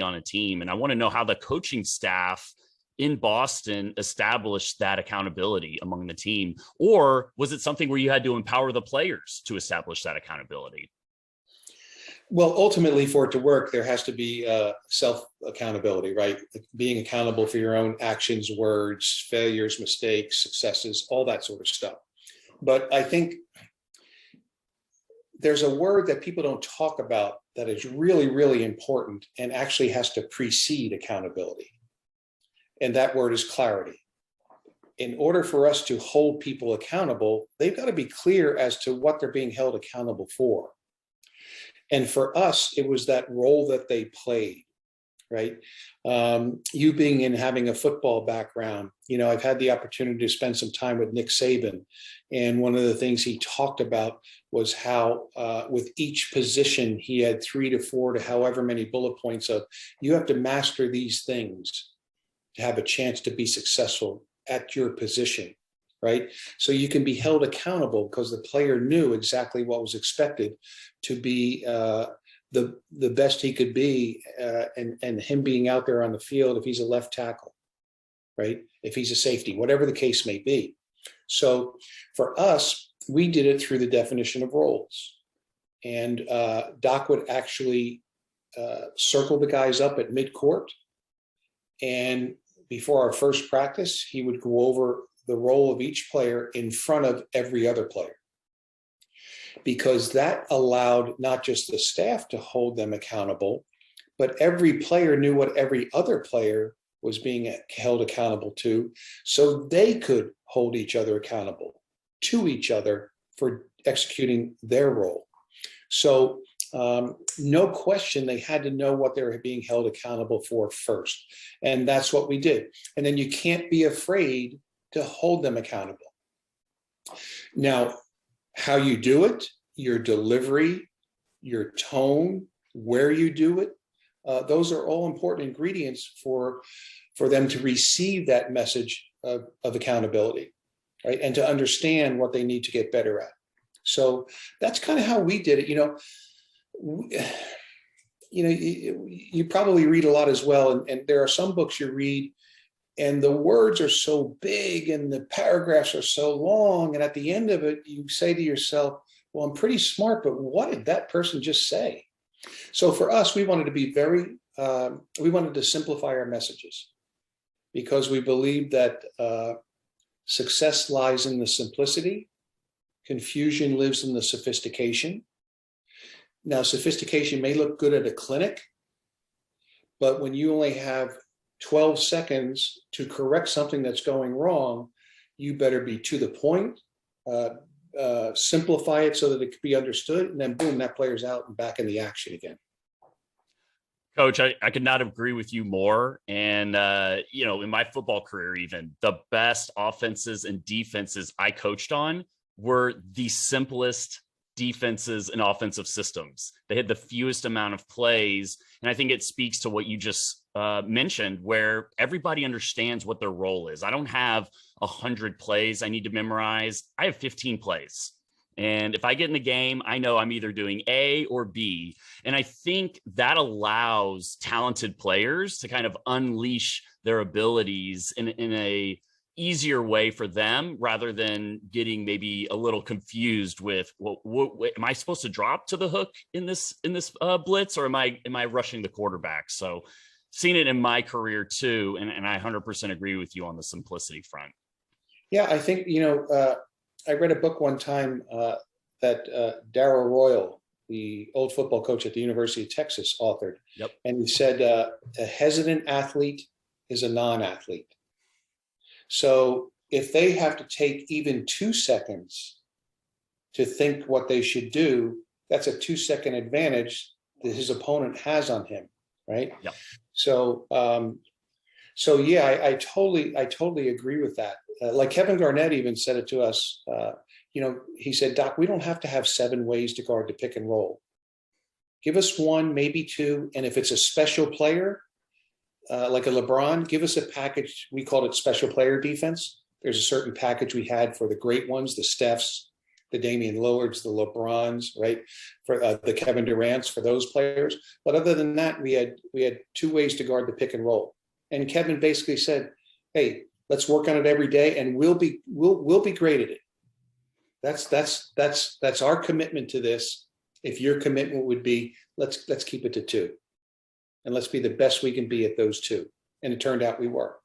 on a team. And I want to know how the coaching staff in Boston established that accountability among the team, or was it something where you had to empower the players to establish that accountability? Well, ultimately, for it to work, there has to be self-accountability, right? Being accountable for your own actions, words, failures, mistakes, successes, all that sort of stuff. But I think there's a word that people don't talk about that is really, really important and actually has to precede accountability. And that word is clarity. In order for us to hold people accountable, they've got to be clear as to what they're being held accountable for. And for us, it was that role that they played, right? You being in having a football background, I've had the opportunity to spend some time with Nick Saban. And one of the things he talked about was how with each position, he had 3 to 4 to however many bullet points of, you have to master these things to have a chance to be successful at your position. Right? So you can be held accountable because the player knew exactly what was expected to be the best he could be, and him being out there on the field if he's a left tackle, right? If he's a safety, whatever the case may be. So for us, we did it through the definition of roles. And Doc would actually circle the guys up at midcourt. And before our first practice, he would go over the role of each player in front of every other player, because that allowed not just the staff to hold them accountable, but every player knew what every other player was being held accountable to, so they could hold each other accountable to each other for executing their role. So no question, they had to know what they were being held accountable for first. And that's what we did. And then you can't be afraid to hold them accountable. Now, how you do it, your delivery, your tone, where you do it, those are all important ingredients for them to receive that message of accountability, right? And to understand what they need to get better at. So that's kind of how we did it. You probably read a lot as well, and there are some books you read and the words are so big and the paragraphs are so long. And at the end of it, you say to yourself, well, I'm pretty smart, but what did that person just say? So for us, we wanted to be we wanted to simplify our messages, because we believe that success lies in the simplicity. Confusion lives in the sophistication. Now, sophistication may look good at a clinic, but when you only have 12 seconds to correct something that's going wrong, you better be to the point, simplify it so that it can be understood, and then boom, that player's out and back in the action again. Coach, I could not agree with you more. And, in my football career, even the best offenses and defenses I coached on were the simplest defenses and offensive systems. They had the fewest amount of plays. And I think it speaks to what you just mentioned, where everybody understands what their role is. I don't have 100 plays I need to memorize. I have 15 plays. And if I get in the game, I know I'm either doing A or B. And I think that allows talented players to kind of unleash their abilities in a easier way for them, rather than getting maybe a little confused with, well, what am I supposed to drop to the hook in this blitz, or am I rushing the quarterback? So seen it in my career too. And I 100% agree with you on the simplicity front. Yeah, I think, I read a book one time that Darrell Royal, the old football coach at the University of Texas, authored. Yep. And he said, a hesitant athlete is a non-athlete. So if they have to take even 2 seconds to think what they should do, that's a 2-second advantage that his opponent has on him, right? Yep. So, yeah, I totally agree with that. Like Kevin Garnett even said it to us. He said, Doc, we don't have to have 7 ways to guard the pick and roll. Give us 1, maybe 2, and if it's a special player, like a LeBron, give us a package. We called it special player defense. There's a certain package we had for the great ones, the Stephs, the Damian Lillards, the LeBrons, right? For the Kevin Durant's, for those players. But other than that, we had two ways to guard the pick and roll. And Kevin basically said, "Hey, let's work on it every day, and we'll be great at it." That's our commitment to this. If your commitment would be, let's keep it to two, and let's be the best we can be at those two. And it turned out we were.